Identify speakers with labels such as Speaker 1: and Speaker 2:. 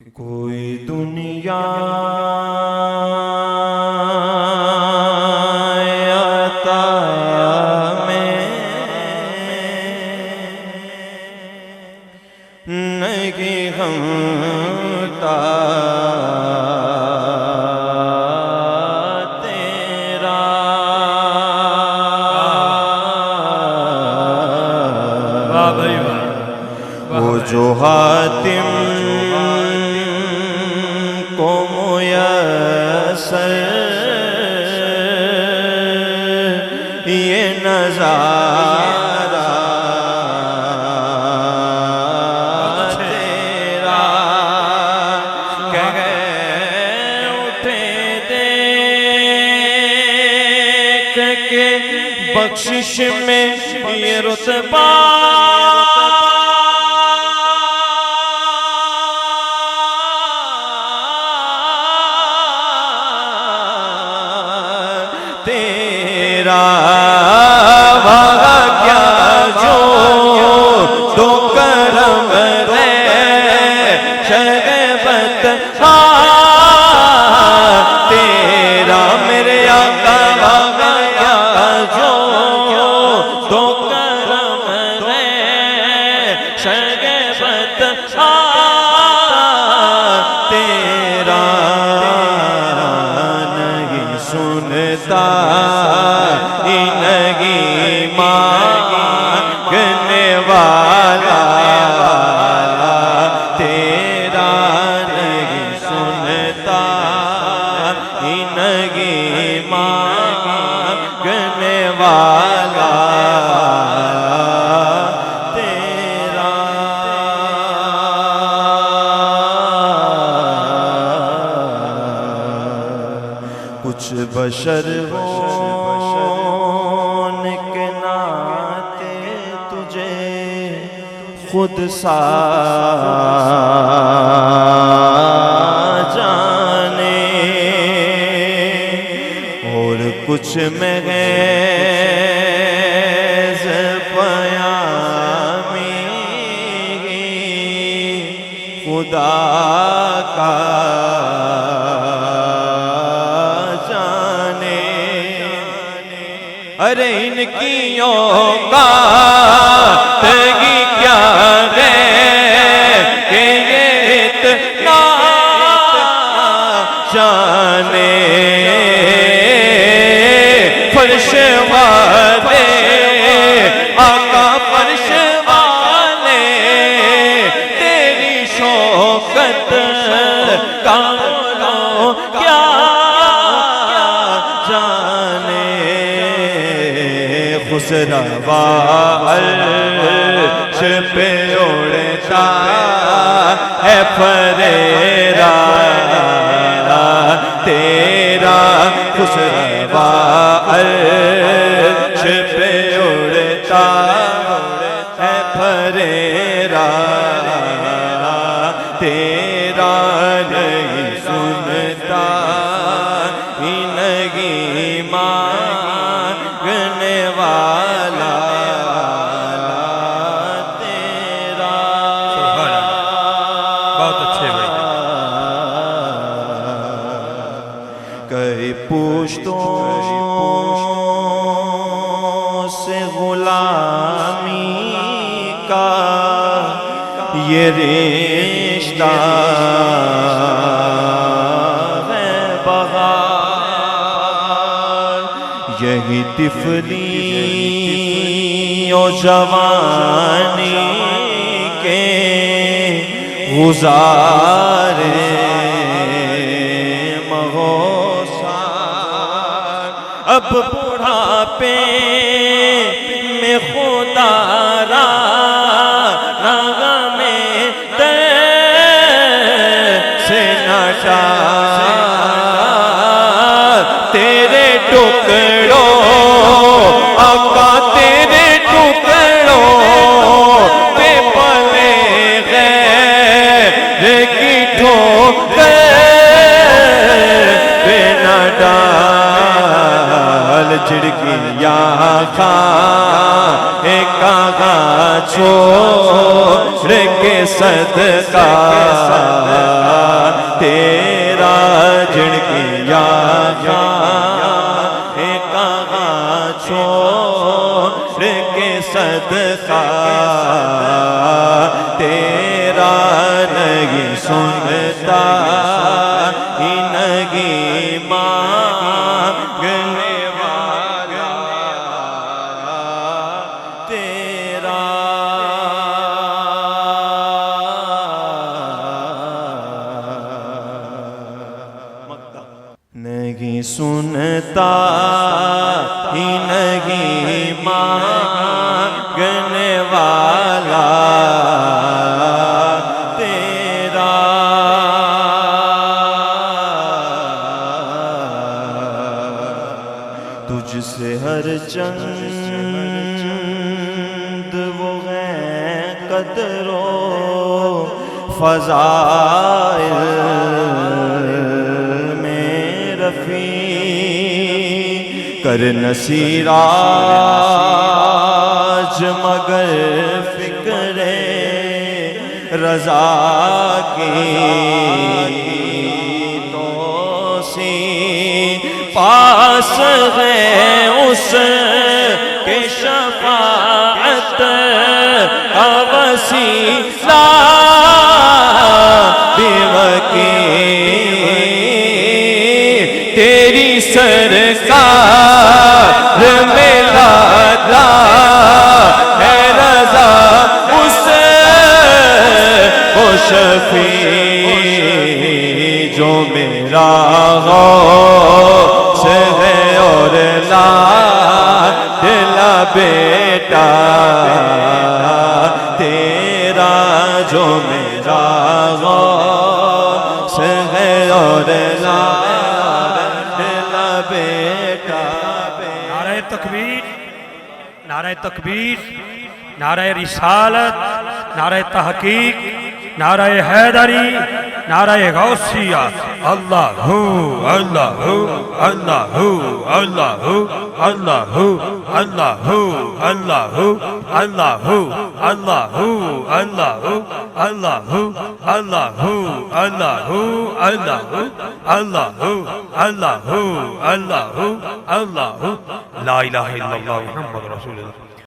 Speaker 1: کوئی دنیا عطا میں نہیں غمتا تیرا وہ جو حاتم کو میسر یہ نظارہ تیرا کہہ اٹھے دیکھ کے بخشش میں یہ رتبہ تیرا وہاں کیا جو تو کرم رے شربت تیرا میرے آقا وہاں کیا جو تو کرم رے شربت تیرا نہیں سنتا نہیں مانگنے والا تیرا نہیں سنتا نہیں مانگنے والا تیرا کچھ بشر خود سا جانے اور کچھ محض پیامی خدا کا جانے ارے ان کی اوقات ہی کیا ہے کہ یہ اتنا جانے فرش والے آقا فرش والے تیری شوکت کا کیا جانے خسروا عرش پہ اڑتا ہے پریرا تیرا خسروا عرش پہ اڑتا ہے پریرا تیرا نہیں سنتا نہیں مانگنے والا کئی پوشتوں سے غلامی کا یہ رشتہ ہے بہار یہی طفلی و جوانی کے گزارے اب بڑھاپے میں خدا را میں سے نٹا تیرے ٹکڑوں آقا تیرے ٹکڑوں پہ پلے غیر کی ٹھوکر پہ نہ ڈال جھڑکیاں کھائے کہاں چھوڑ کے صدقہ تیرا جھڑکیاں کھائے کہاں چھوڑ کے صدقہ تیرا نہیں سنتا ہی نہیں مانگنے والا تیرا نہیں سنتا ہی نہیں مانگنے والا تیرا تجھ سے ہر چند وہ ہیں قدر و فضائل میں رفیع کر نصیراج مگر فکر رضا کی توسیع پاس ہے اس کے شفاعت کا وسیلہ بے وکیل تیری سرکار میں لادا ہے رضا اس وہ شفیع جو میرا غوث ہے اور لا دلا بیٹا تیرا جو میرا غوث ہے اور لا دلا بیٹا
Speaker 2: نعرہ تکبیر، نعرہ تکبیر، نعرہ رسالت، نعرہ تحقیق، نعرہ حیدری، نعرہ غوثیہ اللہ ہو اللہ ہو اللہ ہو اللہ ہو اللہ ہو اللہ ہو اللہ ہو اللہ ہو اللہ ہو اللہ ہو اللہ ہو اللہ ہو اللہ ہو اللہ ہو اللہ ہو اللہ ہو اللہ ہو اللہ ہو لا الہ الا اللہ محمد رسول اللہ